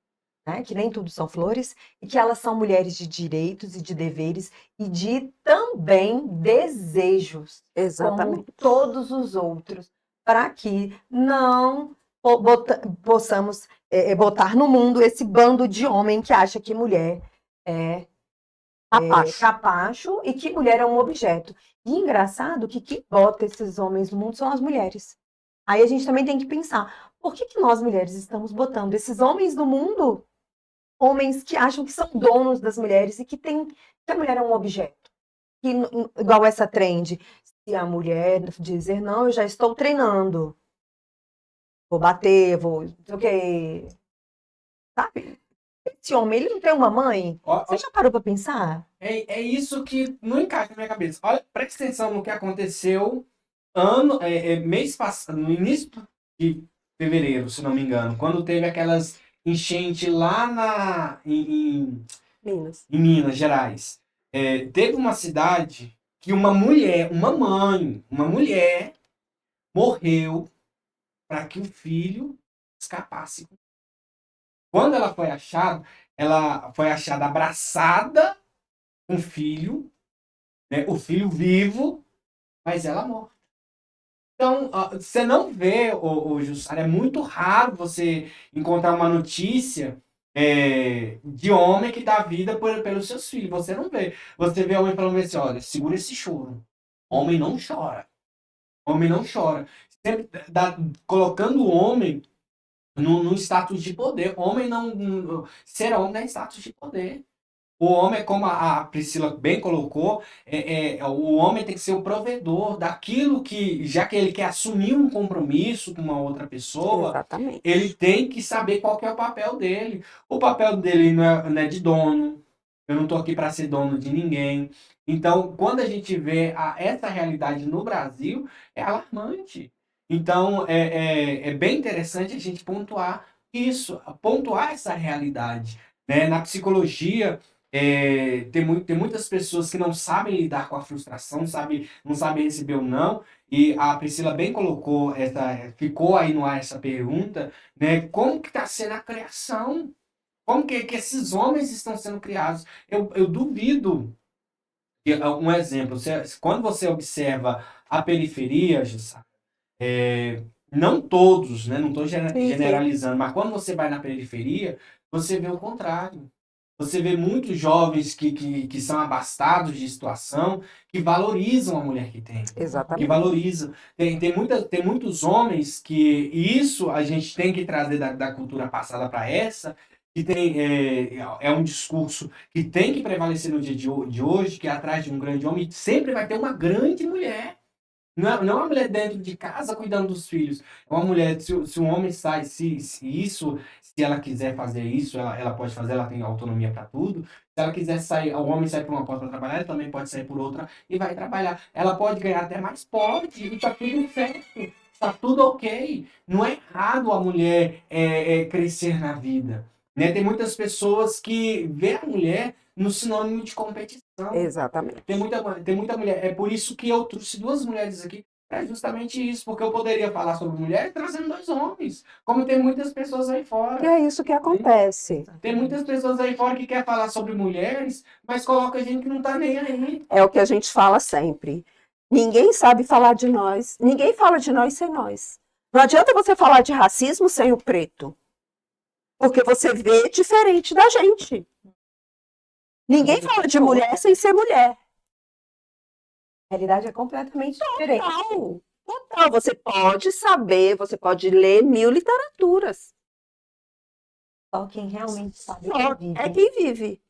né, que nem tudo são flores, e que elas são mulheres de direitos e de deveres e de também desejos, como Exatamente. todos os outros, para que não possamos botar no mundo esse bando de homem que acha que mulher é Capacho. capacho e que mulher é um objeto. E engraçado que quem bota esses homens no mundo são as mulheres. Aí a gente também tem que pensar, por que que nós mulheres estamos botando esses homens no mundo? Homens que acham que são donos das mulheres e que a mulher é um objeto. Que, igual essa trend, se a mulher dizer, não, eu já estou treinando, vou bater, vou, não sei o quê, sabe? Esse homem, ele não tem uma mãe? Ó, Você já parou para pensar? é isso que não encaixa na minha cabeça. Olha, presta atenção no que aconteceu mês passado, no início de fevereiro, se não me engano, quando teve aquelas enchentes lá Minas. em Minas Gerais. Teve uma cidade que uma mulher, uma mulher morreu para que o filho escapasse. Quando ela foi achada abraçada com o filho, né, o filho vivo, mas ela morta. Então, você não vê, Jussara, é muito raro você encontrar uma notícia de homem que dá vida pelos seus filhos. Você não vê. Você vê homem falando assim, olha, segura esse choro. Homem não chora. Homem não chora. Sempre colocando o homem no status de poder. Homem ser homem não é status de poder. O homem, como a Priscila bem colocou, o homem tem que ser o provedor daquilo que, já que ele quer assumir um compromisso com uma outra pessoa, Exatamente. ele tem que saber qual que é o papel dele. O papel dele não é de dono. Eu não estou aqui para ser dono de ninguém. Então, quando a gente vê essa realidade no Brasil, é alarmante. Então, é bem interessante a gente pontuar isso, pontuar essa realidade, né? Na psicologia, tem muitas pessoas que não sabem lidar com a frustração, não sabem receber o não, e a Priscila bem colocou, ficou aí no ar essa pergunta, né? Como que está sendo a criação? Como que esses homens estão sendo criados? Eu duvido. Um exemplo, quando você observa a periferia, Jussara, não todos, né? Não estou Sim. generalizando, mas quando você vai na periferia, você vê o contrário. Você vê muitos jovens que são abastados de situação, que valorizam a mulher que tem. Que Exatamente. valorizam. Tem muitos homens que isso a gente tem que trazer da cultura passada para essa, que é um discurso que tem que prevalecer no dia de hoje, que atrás de um grande homem sempre vai ter uma grande mulher. Não é uma mulher dentro de casa cuidando dos filhos. É uma mulher, se um homem sai, se ela quiser fazer isso, ela pode fazer, ela tem autonomia para tudo. Se ela quiser sair, o homem sai por uma porta para trabalhar, ele também pode sair por outra e vai trabalhar. Ela pode ganhar até mais, pode, e tá tudo certo. Tá tudo ok. Não é errado a mulher crescer na vida. Né? Tem muitas pessoas que vê a mulher no sinônimo de competição. Exatamente. Tem muita mulher. É por isso que eu trouxe duas mulheres aqui. É justamente isso, porque eu poderia falar sobre mulher trazendo dois homens. Como tem muitas pessoas aí E fora. é isso que acontece. Tem muitas pessoas aí fora que quer falar sobre mulheres, mas coloca gente que não tá nem aí. É o que a gente fala sempre. Ninguém sabe falar de nós. Ninguém fala de nós sem nós. Não adianta você falar de racismo sem o preto. Porque você vê diferente da gente. Ninguém fala de mulher sem ser mulher. A realidade é completamente diferente. Total. Total. Você pode saber, você pode ler 1000 literaturas. Só quem realmente sabe Só que vive. é quem vive.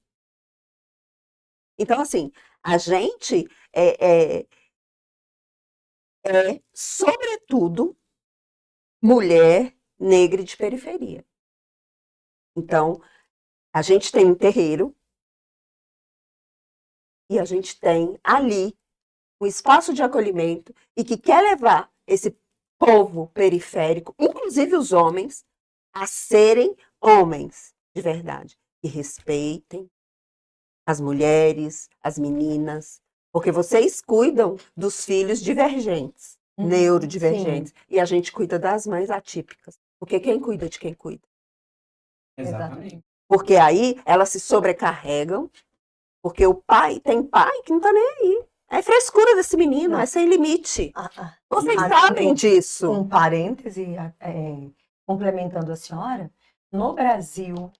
Então, assim, a gente é sobretudo, mulher negra e de periferia. Então, a gente tem um terreiro e a gente tem ali um espaço de acolhimento e que quer levar esse povo periférico, inclusive os homens, a serem homens de verdade, que respeitem as mulheres, as meninas, porque vocês cuidam dos filhos divergentes, neurodivergentes, e a gente cuida das mães atípicas, porque quem cuida de quem cuida? Exatamente. Porque aí elas se sobrecarregam, porque o pai, tem pai que não tá nem aí. É frescura desse menino, Não. é sem limite. Vocês Ah, sabem disso. Um parêntese, complementando a senhora, no Brasil,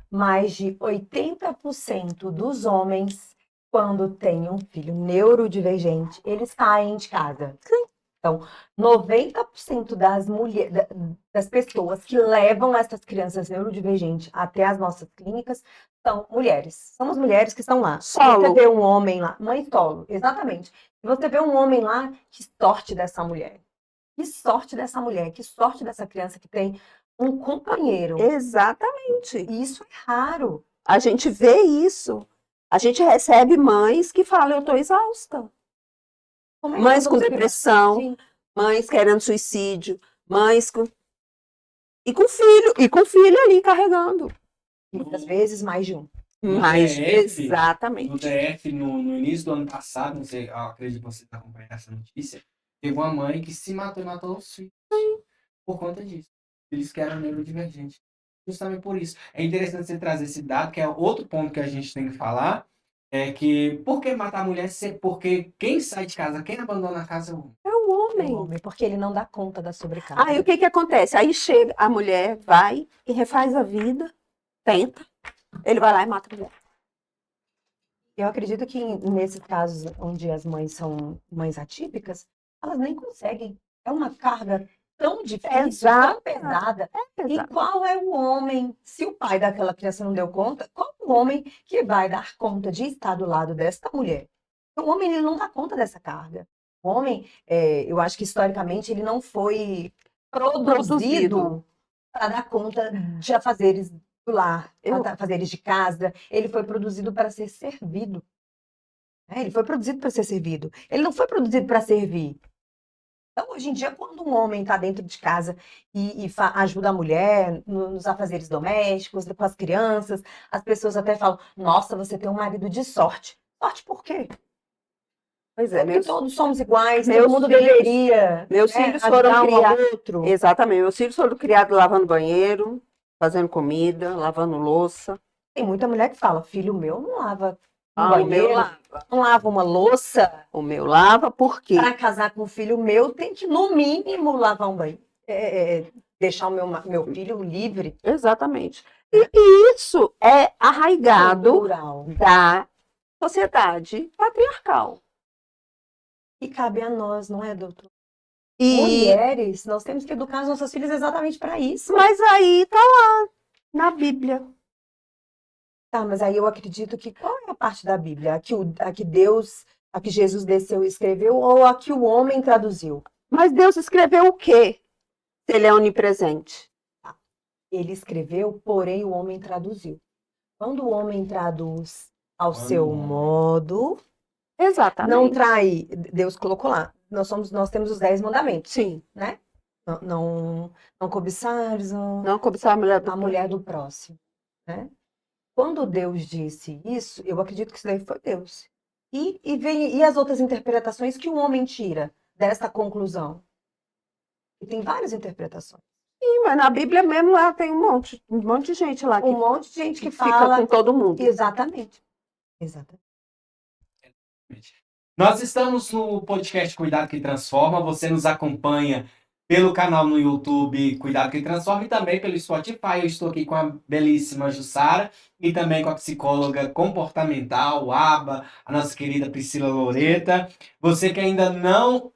mais de 80% dos homens, quando têm um filho neurodivergente, eles saem de casa. Então, 90% das pessoas que levam essas crianças neurodivergentes até as nossas clínicas são mulheres. São as mulheres que estão lá. Se Solo. você vê um homem lá, mãe solo, exatamente. Se você vê um homem lá, que sorte dessa mulher. Que sorte dessa mulher, que sorte dessa criança que tem um companheiro. Exatamente. E isso é raro. A gente vê isso. A gente recebe mães que falam, eu tô exausta. Como é que Mães nós com vamos criar? depressão, Sim. mães querendo suicídio, mães com... E com filho ali carregando. Muitas vezes mais de um. Mas, DF, exatamente. No DF, no início do ano passado, não sei, eu acredito que você está acompanhando essa notícia, teve uma mãe que se matou e matou os filhos por conta disso. Eles que eram neurodivergentes. Justamente por isso. É interessante você trazer esse dado, que é outro ponto que a gente tem que falar, é que por que matar a mulher? Porque quem sai de casa, quem abandona a casa é o homem. É um O homem. homem, porque ele não dá conta da sobrecarga. Aí o que que acontece? Aí chega, a mulher vai e refaz a vida, tenta, ele vai lá e mata a mulher. Eu acredito que nesses casos onde as mães são mães atípicas, elas nem conseguem. É uma carga tão difícil, Exato. tão pesada. E Exato. qual é o homem, se o pai daquela criança não deu conta, qual é o homem que vai dar conta de estar do lado desta mulher? O homem ele não dá conta dessa carga. O homem, eu acho que historicamente ele não foi produzido para dar conta de afazeres do lar, afazeres de casa. Ele foi produzido para ser servido. Ele foi produzido para ser servido. Ele não foi produzido para servir. Então, hoje em dia, quando um homem está dentro de casa e ajuda a mulher nos afazeres domésticos, com as crianças, as pessoas até falam: Nossa, você tem um marido de sorte. Sorte por quê? Pois é, Porque todos somos iguais, meus todo mundo filhos- deveria meus filhos foram ajudar um ao criados. outro. Exatamente, meus filhos foram criados lavando banheiro, fazendo comida, lavando louça. Tem muita mulher que fala: Filho meu não lava um O meu banheiro, lava. não lava uma louça. O meu lava, por quê? Para casar com um filho meu, tem que, no mínimo, lavar um banheiro. Deixar o meu filho livre. Exatamente. E isso é arraigado Cultural. da sociedade patriarcal. E cabe a nós, não é, doutor? E, Mulheres, nós temos que educar as nossas filhas exatamente para isso. mas aí tá lá, na Bíblia. Tá, mas aí eu acredito que qual é a parte da Bíblia? A que Deus, a que Jesus desceu e escreveu, ou a que o homem traduziu? Mas Deus escreveu o quê? Se ele é onipresente. Ele escreveu, porém o homem traduziu. Quando o homem traduz ao seu modo, Exatamente. não trai. Deus colocou lá. Nós temos os 10 mandamentos, Sim. né? Não cobiçares Não cobiçar a mulher do próximo, né? Quando Deus disse isso, eu acredito que isso daí foi Deus. E as outras interpretações que o homem tira desta conclusão? E tem várias interpretações. Sim, mas na Bíblia mesmo lá tem um monte de gente lá Um monte de gente que fica fala. com todo mundo. Exatamente. Nós estamos no podcast Cuidado que Transforma. Você nos acompanha pelo canal no YouTube Cuidado que Transforma e também pelo Spotify. Eu estou aqui com a belíssima Jussara e também com a psicóloga comportamental, Aba, a nossa querida Priscila Loreta. Você que ainda não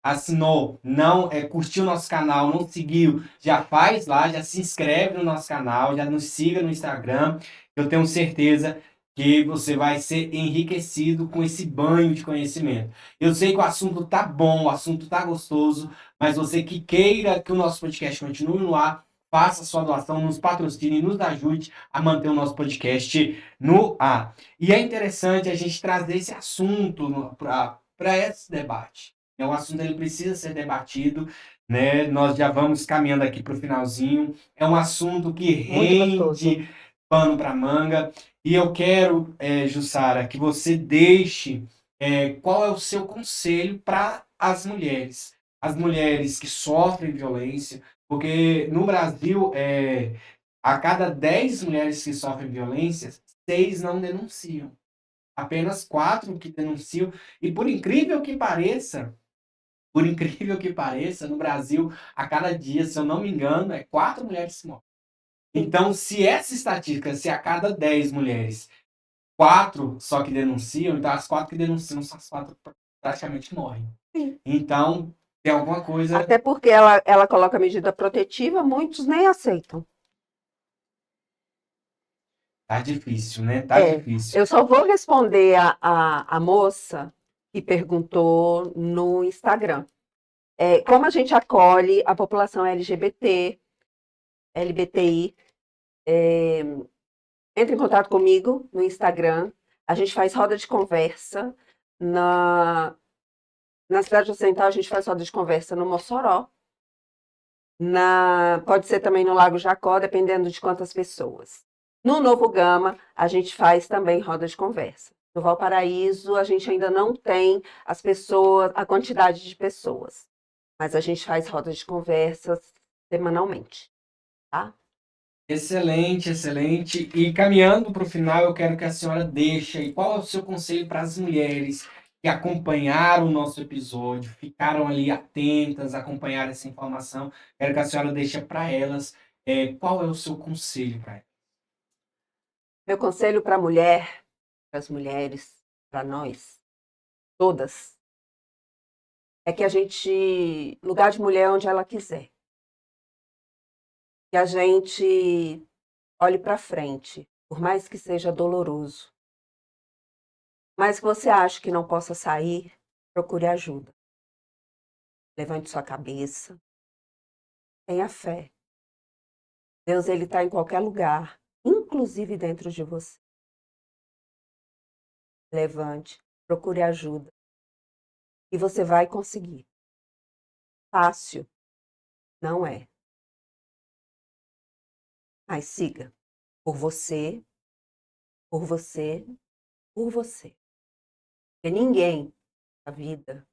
assinou, não curtiu nosso canal, não seguiu, já faz lá, já se inscreve no nosso canal, já nos siga no Instagram. Eu tenho certeza que você vai ser enriquecido com esse banho de conhecimento. Eu sei que o assunto tá bom, o assunto tá gostoso, mas você que queira que o nosso podcast continue no ar, faça sua doação, nos patrocine, nos ajude a manter o nosso podcast no ar. E é interessante a gente trazer esse assunto para esse debate. O assunto ele precisa ser debatido, né? Nós já vamos caminhando aqui para o finalzinho. É um assunto que rende pano para manga. E eu quero, Jussara, que você deixe qual é o seu conselho para as mulheres que sofrem violência, porque no Brasil A cada 10 mulheres que sofrem violência, 6 não denunciam. Apenas 4 que denunciam. E por incrível que pareça, no Brasil, a cada dia, se eu não me engano, 4 mulheres que morrem. Então, se essa estatística, se a cada 10 mulheres, 4 só que denunciam, então as 4 que denunciam são as 4 que praticamente morrem. Sim. Então, tem alguma coisa. Até porque ela coloca medida protetiva, muitos nem aceitam. Tá difícil, né? Tá difícil. Eu só vou responder a moça que perguntou no Instagram. Como a gente acolhe a população LGBT, LGBTI, entre em contato comigo no Instagram. A gente faz roda de conversa. Na Cidade Ocidental, a gente faz roda de conversa no Mossoró. Pode ser também no Lago Jacó, dependendo de quantas pessoas. No Novo Gama, a gente faz também roda de conversa. No Valparaíso, a gente ainda não tem a quantidade de pessoas. Mas a gente faz roda de conversa semanalmente, tá? Excelente, excelente. E caminhando para o final, eu quero que a senhora deixe aí qual é o seu conselho para as mulheres que acompanharam o nosso episódio, ficaram ali atentas, acompanharam essa informação. Quero que a senhora deixe para elas qual é o seu conselho para elas. Meu conselho para a mulher, para as mulheres, para nós, todas, é que a gente, lugar de mulher onde ela quiser. Que a gente olhe para frente, por mais que seja doloroso. Mas que você acha que não possa sair, procure ajuda. Levante sua cabeça. Tenha fé. Deus, ele está em qualquer lugar, inclusive dentro de você. Levante, procure ajuda. E você vai conseguir. Fácil não é. Mas siga. Por você, por você, por você. Porque ninguém na vida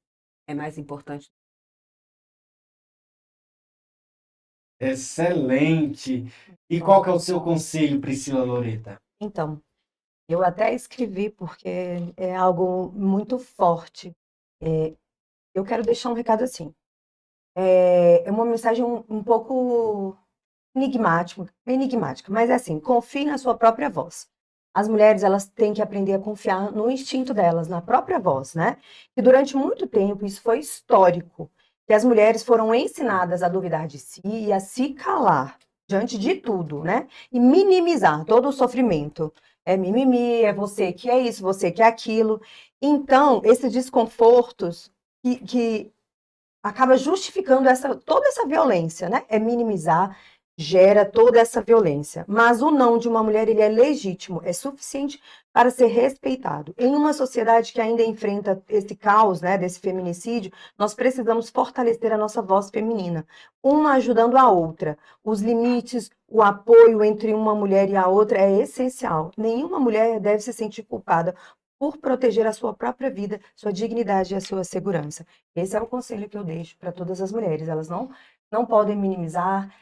é mais importante. Excelente! E qual que é o seu conselho, Priscila Loreta? Então, eu até escrevi porque é algo muito forte. Eu quero deixar um recado assim. É uma mensagem um pouco enigmática, mas é assim, confie na sua própria voz. As mulheres, elas têm que aprender a confiar no instinto delas, na própria voz, né? E durante muito tempo isso foi histórico, que as mulheres foram ensinadas a duvidar de si e a se calar diante de tudo, né? E minimizar todo o sofrimento. É mimimi, é você que é isso, você que é aquilo. Então, esses desconfortos que acaba justificando toda essa violência, né? É minimizar, gera toda essa violência. Mas o não de uma mulher, ele é legítimo, é suficiente para ser respeitado. Em uma sociedade que ainda enfrenta esse caos, né, desse feminicídio, nós precisamos fortalecer a nossa voz feminina, uma ajudando a outra. Os limites, o apoio entre uma mulher e a outra é essencial. Nenhuma mulher deve se sentir culpada por proteger a sua própria vida, sua dignidade e a sua segurança. Esse é o conselho que eu deixo para todas as mulheres. Elas não podem minimizar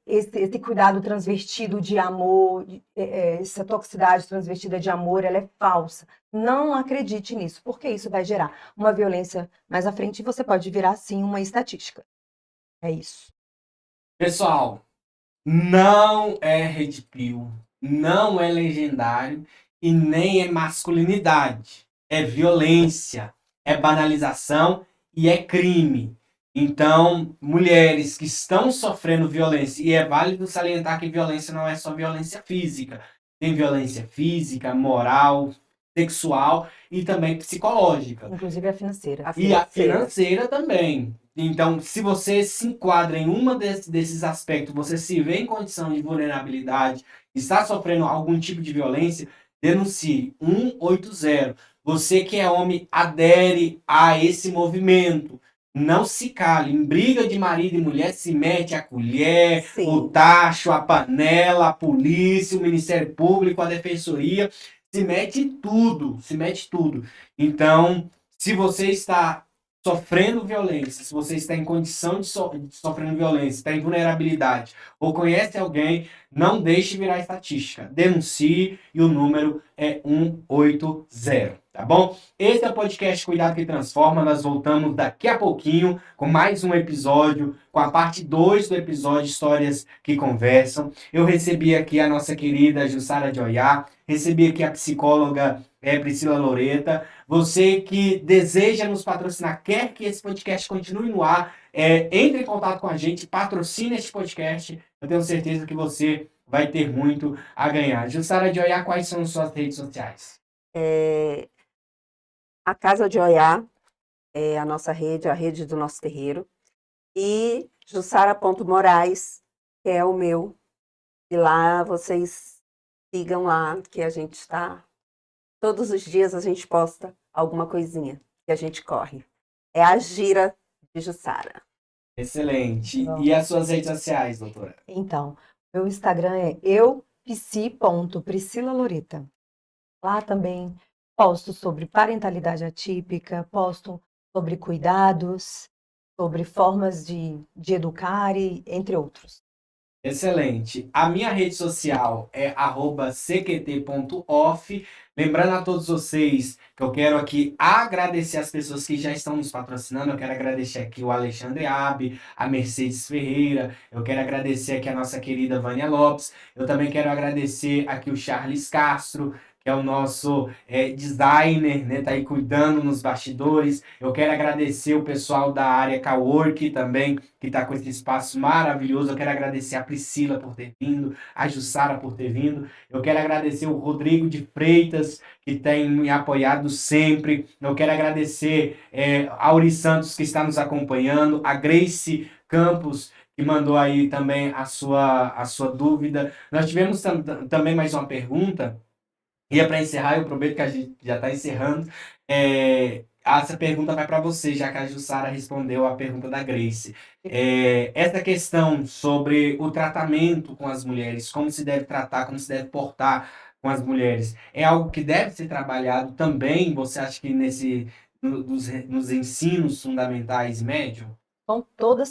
esse cuidado transvestido de amor, essa toxicidade transvestida de amor, ela é falsa. Não acredite nisso, porque isso vai gerar uma violência mais à frente e você pode virar, sim, uma estatística. É isso. Pessoal, não é Red Pill, não é legendário e nem é masculinidade. É violência, é banalização e é crime. Então, mulheres que estão sofrendo violência, e é válido salientar que violência não é só violência física. Tem violência física, moral, sexual e também psicológica. Inclusive a financeira. E a financeira também. Então, se você se enquadra em uma desses aspectos, você se vê em condição de vulnerabilidade, está sofrendo algum tipo de violência, denuncie 180. Você que é homem, adere a esse movimento. Não se cale. Em briga de marido e mulher, se mete a colher, Sim. o tacho, a panela, a polícia, o Ministério Público, a Defensoria. Se mete tudo, se mete tudo. Então, se você está sofrendo violência, se você está em condição de sofrendo violência, está em vulnerabilidade, ou conhece alguém, não deixe virar estatística. Denuncie e o número é 180, tá bom? Esse é o podcast Cuidado que Transforma. Nós voltamos daqui a pouquinho com mais um episódio, com a parte 2 do episódio Histórias que Conversam. Eu recebi aqui a nossa querida Jussara Joiá, recebi aqui a psicóloga Priscila Loreta. Você que deseja nos patrocinar, quer que esse podcast continue no ar, entre em contato com a gente, patrocine este podcast. Eu tenho certeza que você vai ter muito a ganhar. Jussara Joiá, quais são suas redes sociais? A Casa de Oiá é a nossa rede, a rede do nosso terreiro. E Jussara.Moraes, que é o meu. E lá vocês sigam lá, que a gente está... Todos os dias a gente posta alguma coisinha que a gente corre. É a gira de Jussara. Excelente. E as suas redes sociais, doutora? Então, meu Instagram é eupsi.priscilaloreta. Lá também posto sobre parentalidade atípica, posto sobre cuidados, sobre formas de educar, entre outros. Excelente. A minha rede social é @cqt.off. Lembrando a todos vocês que eu quero aqui agradecer as pessoas que já estão nos patrocinando. Eu quero agradecer aqui o Alexandre Abi, a Mercedes Ferreira. Eu quero agradecer aqui a nossa querida Vânia Lopes. Eu também quero agradecer aqui o Charles Castro, que é o nosso designer, né? Tá aí cuidando nos bastidores. Eu quero agradecer o pessoal da área Cowork também, que está com esse espaço maravilhoso. Eu quero agradecer a Priscila por ter vindo, a Jussara por ter vindo. Eu quero agradecer o Rodrigo de Freitas, que tem me apoiado sempre. Eu quero agradecer a Auri Santos, que está nos acompanhando, a Grace Campos, que mandou aí também a sua dúvida. Nós tivemos também mais uma pergunta. E para encerrar, eu prometo que a gente já está encerrando. Essa pergunta vai para você, já que a Jussara respondeu a pergunta da Grace. Essa questão sobre o tratamento com as mulheres, como se deve tratar, como se deve portar com as mulheres, é algo que deve ser trabalhado também, você acha que nos ensinos fundamentais médio? Com toda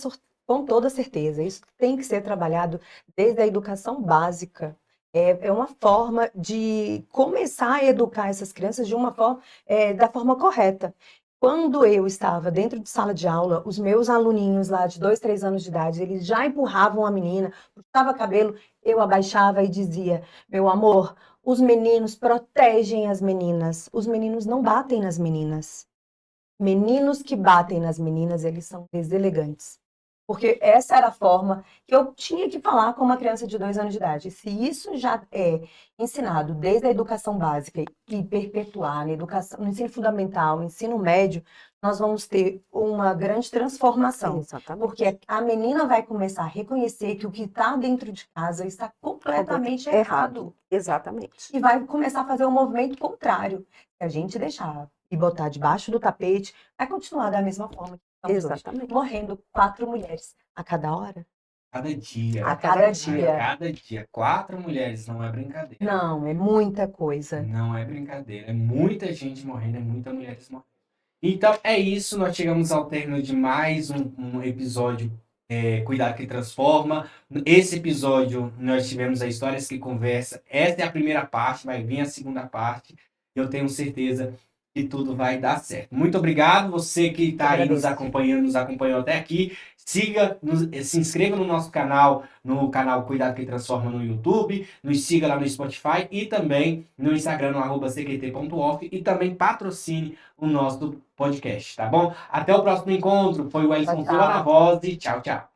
certeza. Isso tem que ser trabalhado desde a educação básica. É uma forma de começar a educar essas crianças da forma correta. Quando eu estava dentro de sala de aula, os meus aluninhos lá de 2, 3 anos de idade, eles já empurravam a menina, puxava cabelo, eu abaixava e dizia: meu amor, os meninos protegem as meninas, os meninos não batem nas meninas. Meninos que batem nas meninas, eles são deselegantes. Porque essa era a forma que eu tinha que falar com uma criança de 2 anos de idade. Se isso já é ensinado desde a educação básica e perpetuar na educação, no ensino fundamental, no ensino médio, nós vamos ter uma grande transformação. Exatamente. Porque a menina vai começar a reconhecer que o que está dentro de casa está completamente errado. Exatamente. E vai começar a fazer um movimento contrário. Se a gente deixar e botar debaixo do tapete, vai continuar da mesma forma que estamos Exatamente. hoje, morrendo 4 mulheres a cada hora. Cada dia. A cada dia. dia. Cada dia. 4 mulheres, não é brincadeira. Não, é muita coisa. Não é brincadeira. É muita gente morrendo, é muita mulheres morrendo. Então, é isso. Nós chegamos ao término de mais um episódio Cuidado que Transforma. Esse episódio, nós tivemos a Histórias que Conversa. Essa é a primeira parte, vai vir a segunda parte. Eu tenho certeza que tudo vai dar certo. Muito obrigado, você que está aí nos acompanhou até aqui. Se inscreva no nosso canal, no canal Cuidado que Transforma no YouTube, nos siga lá no Spotify e também no Instagram, no @cqt.off, e também patrocine o nosso podcast, tá bom? Até o próximo encontro. Foi o Elson Silva na voz e tchau, tchau.